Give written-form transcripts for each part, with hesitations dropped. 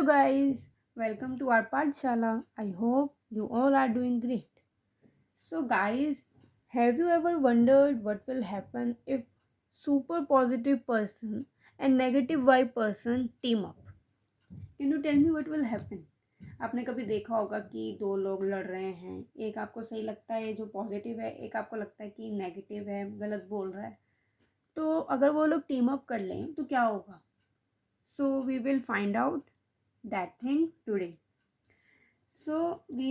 guys, welcome to our Pathshala. I hope you all are doing great. So, guys, have you ever wondered what will happen if super positive person and negative vibe person team up? Can you tell me what will happen? आपने कभी देखा होगा कि दो लोग लड़ रहे हैं, एक आपको सही लगता है जो पॉजिटिव है, एक आपको लगता है कि नेगेटिव है, गलत बोल रहा है. तो अगर वो लोग टीम अप कर लें तो क्या होगा? So we will find out that thing today. So we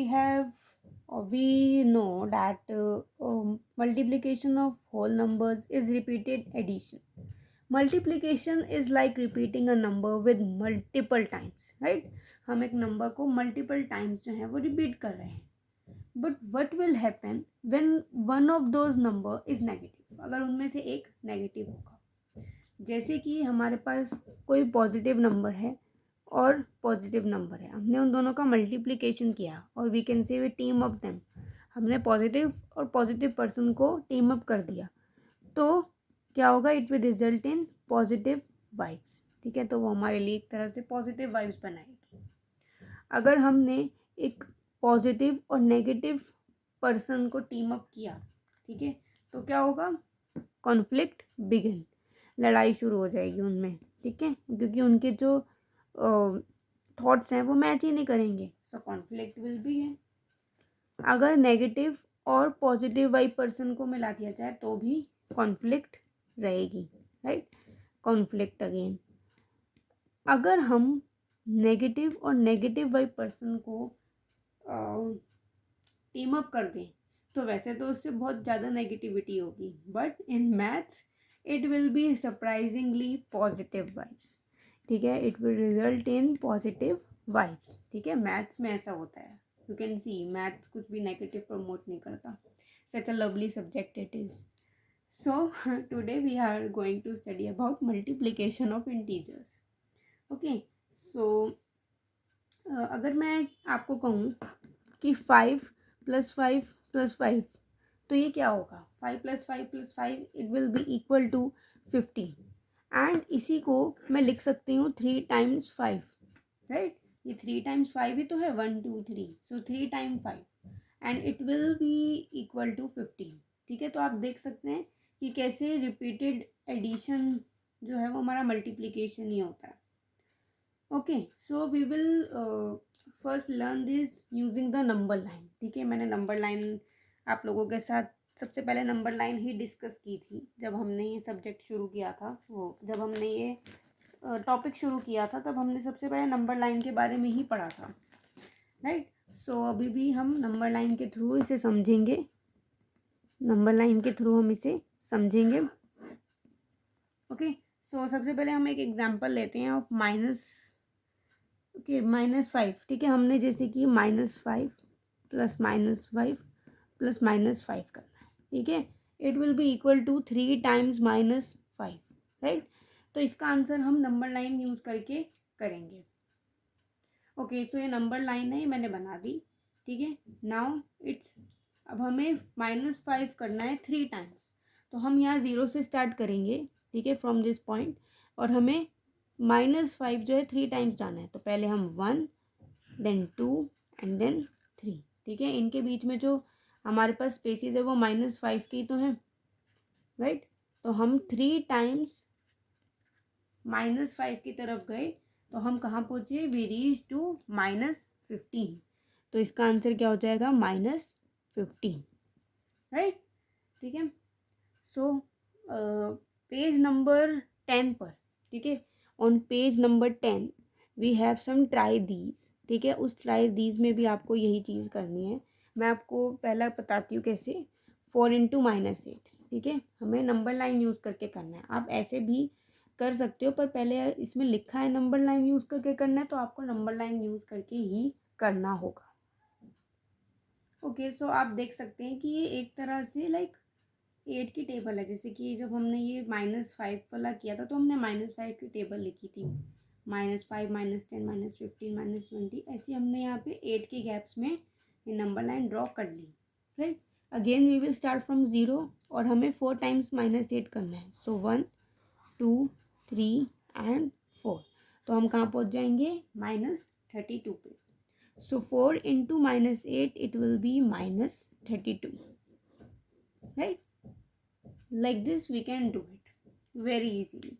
know that multiplication of whole numbers is repeated addition. Multiplication is like repeating a number with multiple times, right? हम एक number को multiple times जो है वो repeat कर रहे हैं. But what will happen when one of those number is negative. अगर उनमें से एक नेगेटिव होगा, जैसे कि हमारे पास कोई पॉजिटिव नंबर है और पॉजिटिव नंबर है, हमने उन दोनों का मल्टीप्लिकेशन किया और we can say we team up them. हमने पॉजिटिव और पॉजिटिव पर्सन को टीम अप कर दिया तो क्या होगा? It will result in positive vibes. ठीक है, तो वो हमारे लिए एक तरह से पॉजिटिव वाइब्स बनाएगी. अगर हमने एक पॉजिटिव और नेगेटिव पर्सन को टीम अप किया, ठीक है, तो क्या होगा? Conflict begin. लड़ाई शुरू हो जाएगी उनमें. ठीक है, क्योंकि उनके जो थॉट्स हैं वो मैच ही नहीं करेंगे. सो कॉन्फ्लिक्ट विल बी है. अगर नेगेटिव और पॉजिटिव वाइब पर्सन को मिला दिया जाए तो भी कॉन्फ्लिक्ट रहेगी, राइट? Conflict again. अगर हम नेगेटिव और नेगेटिव वाइब पर्सन को टीम अप कर दें तो वैसे तो उससे बहुत ज़्यादा नेगेटिविटी होगी, but in maths it will B surprisingly positive vibes. ठीक है, it will result in positive vibes. ठीक है, मैथ्स में ऐसा होता है. यू कैन सी मैथ्स कुछ भी नेगेटिव प्रमोट नहीं करता. Such a lovely subject it is. So today we are going to study about multiplication of integers. Okay, so अगर मैं आपको कहूँ कि 5 + 5 + 5 तो ये क्या होगा? 5 + 5 + 5 it will be equal to 50. And इसी को मैं लिख सकती हूँ 3 × 5, राइट? ये 3 × 5 ही तो है, 1 2 3. So 3 × 5 and it will be equal to 50. ठीक है, तो आप देख सकते हैं कि कैसे रिपीटेड एडिशन जो है वो हमारा मल्टीप्लिकेशन ही होता है. Okay, so we will first learn this using the number line. ठीक है, मैंने नंबर लाइन आप लोगों के साथ सबसे पहले नंबर लाइन ही डिस्कस की थी जब हमने ये सब्जेक्ट शुरू किया था. वो जब हमने ये टॉपिक शुरू किया था तब हमने सबसे पहले नंबर लाइन के बारे में ही पढ़ा था, राइट? सो अभी भी हम नंबर लाइन के थ्रू इसे समझेंगे. नंबर लाइन के थ्रू हम इसे समझेंगे. ओके, सो सबसे पहले हम एक एग्जांपल लेते हैं ऑफ -5. ठीक है, हमने जैसे कि -5 + -5 + -5 करना है. ठीक है, it will be equal to 3 × -5, right? तो इसका आंसर हम नंबर लाइन यूज़ करके करेंगे. ओके, सो ये नंबर लाइन है, मैंने बना दी. ठीक है, नाउ इट्स अब हमें -5 करना है 3 टाइम्स. तो हम यहाँ 0 से स्टार्ट करेंगे. ठीक है, फ्रॉम दिस पॉइंट. और हमें -5 जो है 3 टाइम्स जाना है. तो पहले हम 1 देन 2 एंड देन 3. ठीक है, इनके बीच में जो हमारे पास स्पेसिस है वो -5 की तो हैं, राइट? तो हम 3 टाइम्स -5 की तरफ गए तो हम कहाँ पहुँचे? We reach to -15. तो इसका आंसर क्या हो जाएगा? -15, राइट? ठीक है, सो पेज नंबर 10 पर, ठीक है, on page number 10 we have some try these. ठीक है, उस ट्राई दीज में भी आपको यही चीज़ करनी है. मैं आपको पहला बताती हूँ कैसे. 4 × -8. ठीक है, हमें नंबर लाइन यूज़ करके करना है. आप ऐसे भी कर सकते हो, पर पहले इसमें लिखा है नंबर लाइन यूज़ करके करना है तो आपको नंबर लाइन यूज़ करके ही करना होगा. ओके, सो आप देख सकते हैं कि ये एक तरह से लाइक 8 की टेबल है. जैसे कि जब हमने ये -5 वाला किया था तो हमने -5 की टेबल लिखी थी. -5 -10 -15 -20 ऐसे हमने यहाँ पे 8 के गैप्स में ये नंबर लाइन ड्रॉ कर ली, right? Again we will start from 0 और हमें 4 टाइम्स -8 करना है. So 1 2 3 and 4. तो हम कहाँ पहुँच जाएंगे, -32 पे। So 4 into -8 it will be -32, right. Like this we can do it very easily,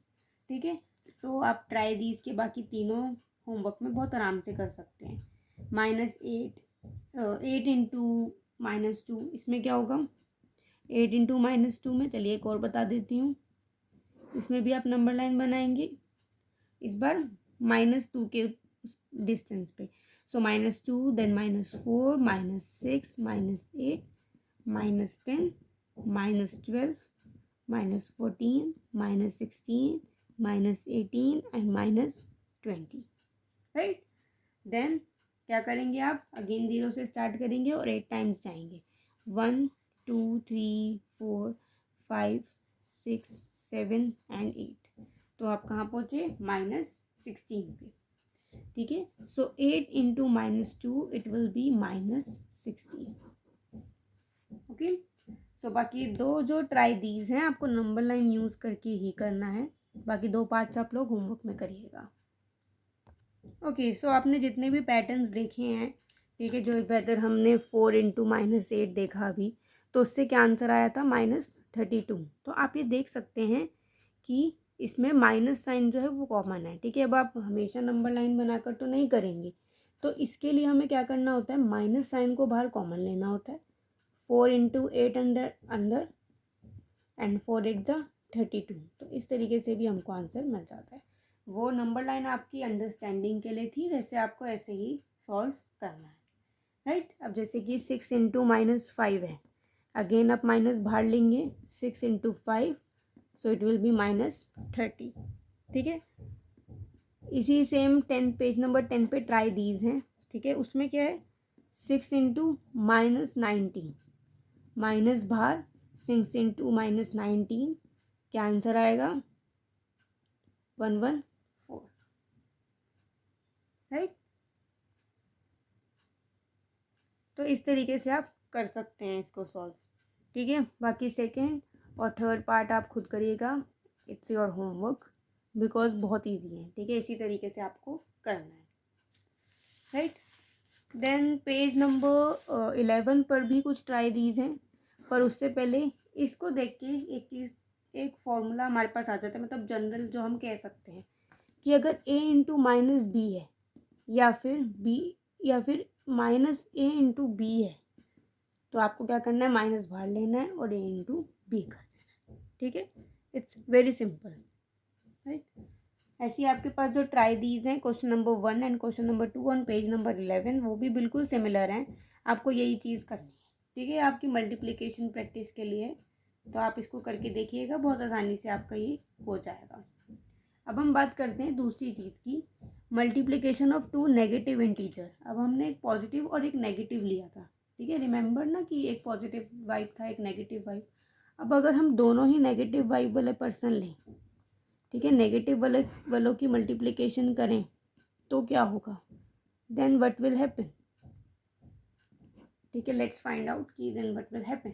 ठीक है। सो आप ट्राई दीज के बाकी तीनों होमवर्क में बहुत आराम से कर सकते हैं। -8 इंटू -2, इसमें क्या होगा, 8 इंटू -2 में, चलिए एक और बता देती हूँ, इसमें भी आप नंबर लाइन बनाएंगे, इस बार -2 के डिस्टेंस पे। सो -2, देन -4, -6, -8, -10, -12, -14, -16, -18 एंड -20, राइट। देन क्या करेंगे आप, अगेन 0 से स्टार्ट करेंगे और 8 टाइम्स जाएंगे, 1 2 3 4 5 6 7 एंड 8। तो आप कहाँ पहुँचे, -16 पे, ठीक है। So 8 into -2 it will be -16, okay. So बाकी दो जो ट्राई दीज हैं आपको नंबर लाइन यूज़ करके ही करना है, बाकी 2 पार्ट्स आप लोग होमवर्क में करिएगा, ओके। सो आपने जितने भी पैटर्न्स देखे हैं, ठीक है, जो वेदर हमने 4 इंटू -8 देखा अभी, तो उससे क्या आंसर आया था, -32। तो आप ये देख सकते हैं कि इसमें माइनस साइन जो है वो कॉमन है, ठीक है। अब आप हमेशा नंबर लाइन बनाकर तो नहीं करेंगे, तो इसके लिए हमें क्या करना होता है, माइनस साइन को बाहर कॉमन लेना होता है। 4 इंटू 8 अंदर अंदर एंड 4 8 जा 32, तो इस तरीके से भी हमको आंसर मिल जाता है। वो नंबर लाइन आपकी अंडरस्टैंडिंग के लिए थी, वैसे आपको ऐसे ही सॉल्व करना है, राइट। अब जैसे कि 6 इंटू -5 है, अगेन आप माइनस बाहर लेंगे, 6 into 5, so it will B -30, ठीक है। इसी सेम 10 पेज नंबर 10 पे ट्राई दीज हैं, ठीक है। उसमें क्या है, 6 इंटू -19, माइनस बाहर, 6 इंटू -19, क्या आंसर आएगा, 114, राइट। तो इस तरीके से आप कर सकते हैं इसको सॉल्व, ठीक है। बाकी सेकेंड और थर्ड पार्ट आप खुद करिएगा, इट्स योर होमवर्क, बिकॉज बहुत ईजी है, ठीक है। इसी तरीके से आपको करना है, राइट। देन पेज नंबर 11 पर भी कुछ ट्राई दीज हैं, पर उससे पहले इसको देख के एक चीज़, एक फॉर्मूला हमारे पास आ जाता है, मतलब जनरल जो हम कह सकते हैं कि अगर a इंटू -b है, या फिर b, या फिर -a इंटू b है, तो आपको क्या करना है, माइनस बाहर लेना है और a इंटू b कर देना है, ठीक है। It's very simple, right. ऐसे ही आपके पास जो ट्राई दीज हैं, question number 1 and question number 2 on page number 11, वो भी बिल्कुल सिमिलर हैं, आपको यही चीज़ करनी है, ठीक है। आपकी मल्टीप्लिकेशन प्रैक्टिस के लिए, तो आप इसको करके देखिएगा, बहुत आसानी से आपका ये हो जाएगा। अब हम बात करते हैं दूसरी चीज़ की, मल्टीप्लिकेशन ऑफ 2 नेगेटिव इंटीजर। अब हमने एक पॉजिटिव और एक नेगेटिव लिया था, ठीक है, रिमेंबर ना, कि एक पॉजिटिव वाइब था, एक नेगेटिव वाइब। अब अगर हम दोनों ही नेगेटिव वाइब वाले पर्सन लें, ठीक है, नेगेटिव वालों की मल्टीप्लिकेशन करें, तो क्या होगा, देन व्हाट विल हैपन, ठीक है। लेट्स फाइंड आउट कि then what will happen,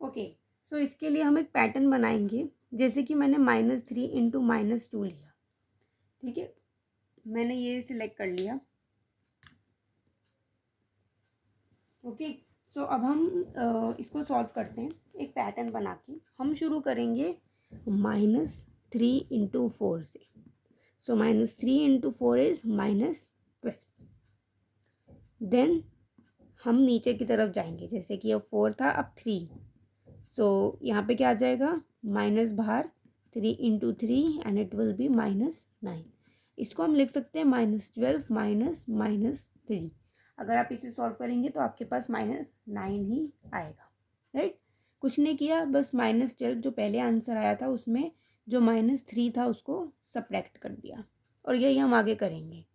okay. So इसके लिए हम एक पैटर्न बनाएंगे, जैसे कि मैंने -3 इंटू -2 लिया, ठीक है, मैंने ये सिलेक्ट कर लिया, ओके। सो अब हम इसको सॉल्व करते हैं, एक पैटर्न बना के हम शुरू करेंगे -3 इंटू 4 से। सो -3 इंटू 4 इज -12, देन हम नीचे की तरफ जाएंगे, जैसे कि अब 4 था, अब 3, सो यहाँ पे क्या आ जाएगा, माइनस बाहर, 3 into 3 and it will B -9। इसको हम लिख सकते हैं -12 -3। अगर आप इसे सॉल्व करेंगे तो आपके पास -9 ही आएगा, राइट। कुछ नहीं किया, बस -12 जो पहले आंसर आया था उसमें जो -3 था उसको सब्ट्रैक्ट कर दिया, और यही हम आगे करेंगे।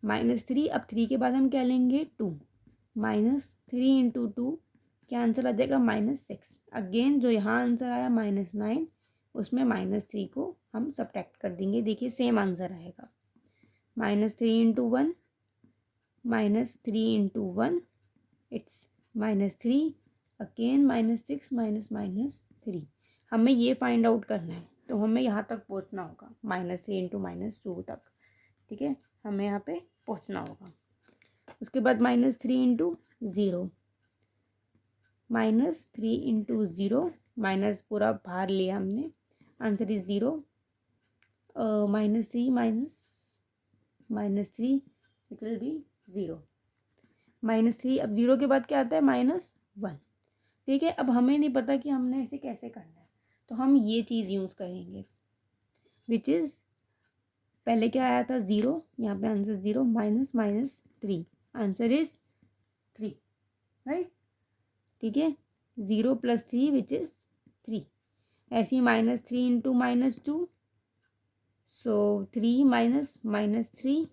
-3, अब 3 के बाद हम क्या लेंगे, 2, -3 इंटू 2, क्या आंसर आ जाएगा, -6। अगेन जो यहाँ आंसर आया -9, उसमें -3 को हम सब्ट्रैक्ट कर देंगे, देखिए सेम आंसर आएगा, -3 इंटू 1, -3 इंटू 1, इट्स -3, अगेन -6 -3। हमें ये फाइंड आउट करना है, तो हमें यहाँ तक पहुँचना होगा -3 इंटू -2 तक, ठीक है, हमें यहाँ पे पहुँचना होगा। उसके बाद -3 इंटू 0, -3 इंटू 0, माइनस पूरा बाहर लिया हमने, answer is 0, -3 -3 it will be 0, -3, अब 0 के बाद क्या आता है -1, ठीक है। अब हमें नहीं पता कि हमने इसे कैसे करना है, तो हम ये चीज़ यूज़ करेंगे विच इज़, पहले क्या आया था 0, यहाँ पे आंसर 0, -3, आंसर इज 3, राइट, ठीक है, 0 + 3 विच इज़ 3, ऐसे ही -3 into -2, so 3 -3,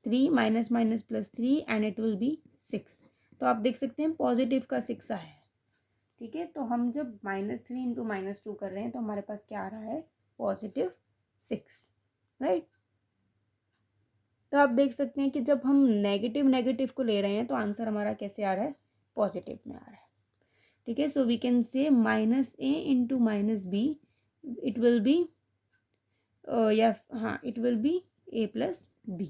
3 minus plus 3 and it will B 6। तो आप देख सकते हैं पॉजिटिव का 6 आया है, ठीक है। तो हम जब -3 इंटू -2 कर रहे हैं तो हमारे पास क्या आ रहा है, +6, राइट। तो आप देख सकते हैं कि जब हम नेगेटिव को ले रहे हैं तो आंसर हमारा कैसे आ रहा है, पॉजिटिव में आ रहा है, ठीक है। So we can say -a into -b it will be, या हाँ it will be a + b,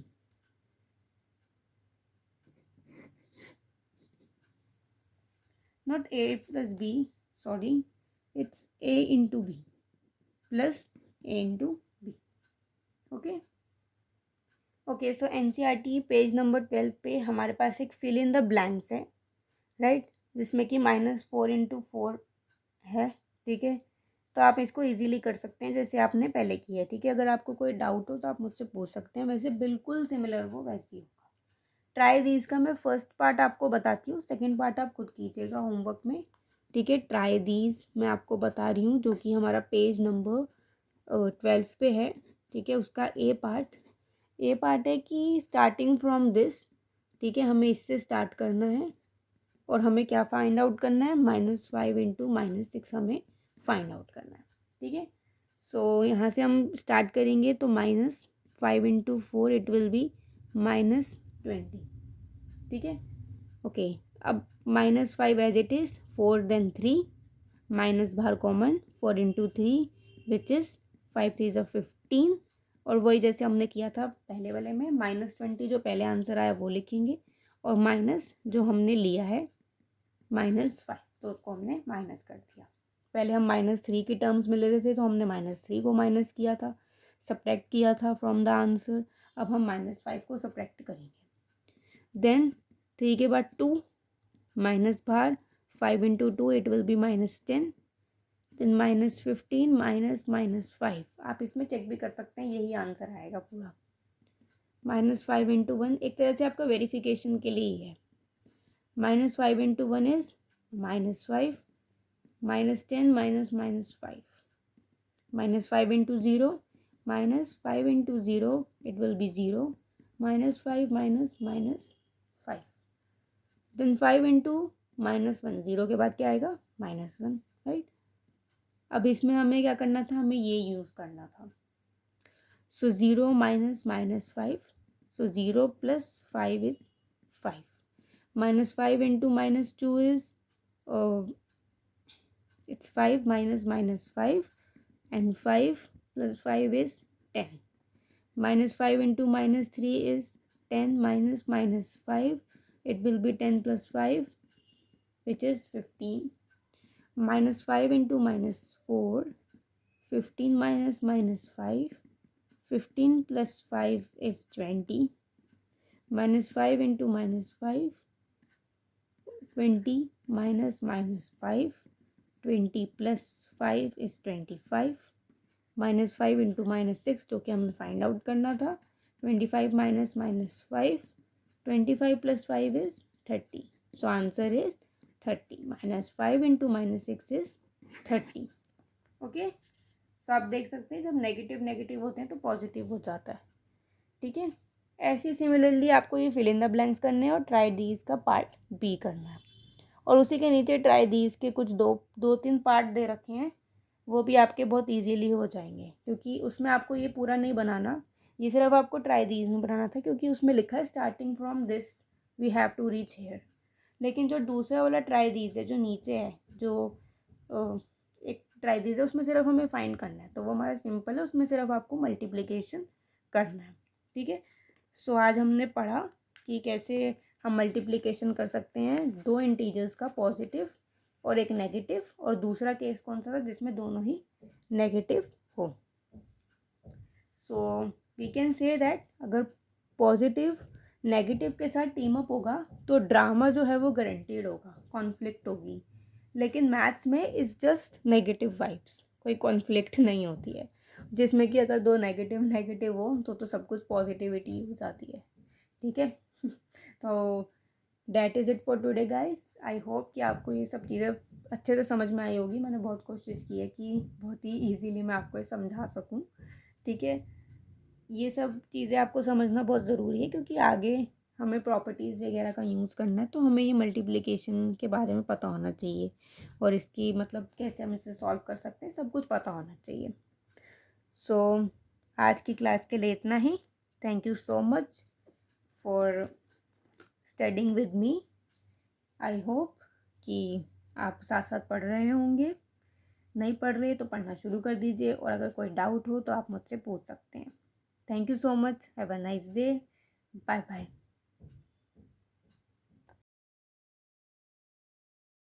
not a plus b, sorry, it's a into b plus a into b, okay। Okay, so NCERT page number 12 पे हमारे पास एक fill in the blanks है, right, जिसमें कि -4 into 4 है, ठीक है। तो आप इसको इजीली कर सकते हैं जैसे आपने पहले किया है, ठीक है। अगर आपको कोई डाउट हो तो आप मुझसे पूछ सकते हैं, वैसे बिल्कुल सिमिलर वो वैसे ही होगा। ट्राई दीज का मैं फर्स्ट पार्ट आपको बताती हूँ, सेकेंड पार्ट आप खुद कीजिएगा होमवर्क में, ठीक है। ट्राई दीज मैं आपको बता रही हूँ, जो कि हमारा पेज नंबर 12 पे है, ठीक है। उसका ए पार्ट है कि स्टार्टिंग फ्रॉम दिस, ठीक है, हमें इससे स्टार्ट करना है और हमें क्या फाइंड आउट करना है, -5 इंटू -6 हमें फाइंड आउट करना है, ठीक है। सो यहाँ से हम स्टार्ट करेंगे तो -5 इंटू 4 इट विल बी -20, ठीक है, ओके। अब -5 as it is, 4 then 3, minus बाहर कॉमन, 4 इंटू 3 विच इज़ 5 3 ज़ा 15, और वही जैसे हमने किया था पहले वाले में, -20 जो पहले आंसर आया वो लिखेंगे, और माइनस जो हमने लिया है -5 तो उसको हमने माइनस कर दिया। पहले हम -3 की टर्म्स में ले रहे थे तो हमने -3 को माइनस किया था, सब्ट्रैक्ट किया था फ्रॉम द आंसर। अब हम -5 को सब्ट्रैक्ट करेंगे, देन 3 के बाद 2, माइनस बाहर, 5 into 2 it will be -10, then -15 -5, आप इसमें चेक भी कर सकते हैं, यही आंसर आएगा पूरा। -5 इंटू 1 एक तरह से आपका वेरिफिकेशन के लिए ही है, -5 into 1 is -5, -10 -5, -5 into 0, -5 into 0 it will be 0, -5 -5, then 5 into -1, 0 के बाद क्या आएगा -1, राइट। अब इसमें हमें क्या करना था, हमें ये यूज़ करना था, सो 0 -5, सो 0 + 5 is 5, -5 into -2 is it's 5 -5, and 5 + 5 is 10, -5 into -3 is 10 -5, it will be 10 + 5 which is 15, -5 into -4, 15 -5, 15 + 5 is 20, -5 into -5, 20 -5, 20 + 5 is 25, -5 into -6 जो कि हमें फाइंड आउट करना था, 25 -5, 25 + 5 is 30, so answer is 30, -5 into -6 is 30, okay. So आप देख सकते हैं जब नेगेटिव होते हैं तो पॉजिटिव हो जाता है, ठीक है। ऐसे सिमिलरली आपको ये फिल इन द ब्लैंक्स करने हैं और ट्राई दीज का पार्ट बी करना है, और उसी के नीचे ट्राई दीज के कुछ दो तीन पार्ट दे रखे हैं, वो भी आपके बहुत इजीली हो जाएंगे, क्योंकि उसमें आपको ये पूरा नहीं बनाना, ये सिर्फ आपको ट्राई दीज में बनाना था, क्योंकि उसमें लिखा है starting from this we have to reach here. लेकिन जो दूसरा वाला ट्राई दीज है जो नीचे है, जो एक ट्राई दीजिए, उसमें सिर्फ हमें फाइंड करना है, तो वो हमारा सिंपल है, उसमें सिर्फ आपको मल्टीप्लिकेशन करना है। ठीक है, सो आज हमने पढ़ा कि कैसे हम मल्टीप्लिकेशन कर सकते हैं दो इंटीजर्स का, पॉजिटिव और एक नेगेटिव, और दूसरा केस कौन सा था जिसमें दोनों ही नेगेटिव हो। So we can say that अगर पॉजिटिव नेगेटिव के साथ टीम अप होगा तो ड्रामा जो है वो गारंटीड होगा, कॉन्फ्लिक्ट होगी। लेकिन मैथ्स में इज़ जस्ट नेगेटिव वाइब्स, कोई कॉन्फ्लिक्ट नहीं होती है, जिसमें कि अगर दो नेगेटिव नेगेटिव हो तो सब कुछ पॉजिटिविटी हो जाती है। ठीक है तो that is it for today guys. I hope कि आपको ये सब चीज़ें अच्छे से समझ में आई होगी। मैंने बहुत कोशिश की है कि बहुत ही ईजीली मैं आपको ये समझा सकूँ। ठीक है, ये सब चीज़ें आपको समझना बहुत ज़रूरी है, क्योंकि आगे हमें प्रॉपर्टीज़ वगैरह का यूज़ करना है, तो हमें ये मल्टीप्लिकेशन के बारे में पता होना चाहिए, और इसकी मतलब कैसे हम इसे सॉल्व कर सकते हैं, सब कुछ पता होना चाहिए। सो आज की क्लास के लिए इतना ही। Thank you so much for studying with me. I hope कि आप साथ साथ पढ़ रहे होंगे, नहीं पढ़ रहे तो पढ़ना शुरू कर दीजिए, और अगर कोई डाउट हो तो आप मुझसे पूछ सकते हैं। Thank you so much, have a nice day, bye bye.